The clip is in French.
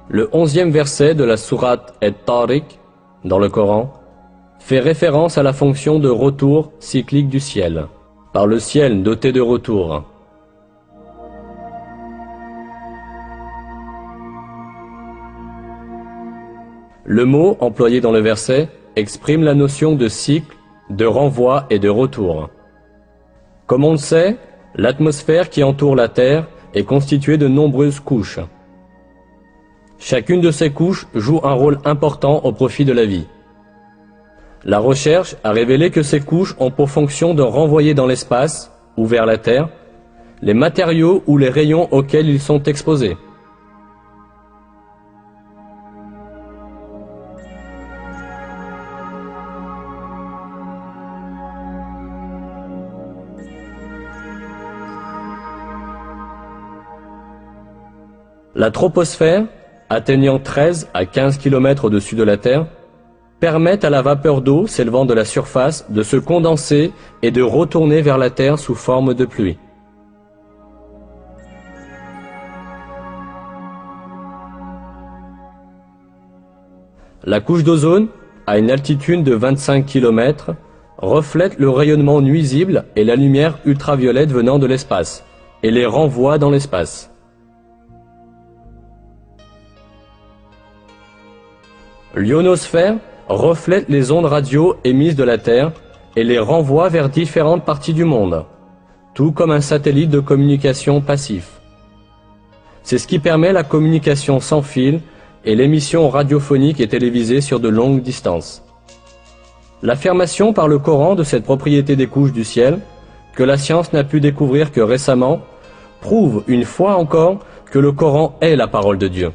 Le 11e verset de la sourate At-Tariq, dans le Coran, fait référence à la fonction de retour cyclique du ciel, par le ciel doté de retour. Le mot employé dans le verset exprime la notion de cycle, de renvoi et de retour. Comme on le sait, l'atmosphère qui entoure la Terre est constituée de nombreuses couches. Chacune de ces couches joue un rôle important au profit de la vie. La recherche a révélé que ces couches ont pour fonction de renvoyer dans l'espace, ou vers la Terre, les matériaux ou les rayons auxquels ils sont exposés. La troposphère, atteignant 13 à 15 km au-dessus de la Terre, permet à la vapeur d'eau s'élevant de la surface de se condenser et de retourner vers la Terre sous forme de pluie. La couche d'ozone, à une altitude de 25 km, reflète le rayonnement nuisible et la lumière ultraviolette venant de l'espace, et les renvoie dans l'espace. L'ionosphère reflète les ondes radio émises de la Terre et les renvoie vers différentes parties du monde, tout comme un satellite de communication passif. C'est ce qui permet la communication sans fil et l'émission radiophonique et télévisée sur de longues distances. L'affirmation par le Coran de cette propriété des couches du ciel, que la science n'a pu découvrir que récemment, prouve une fois encore que le Coran est la parole de Dieu.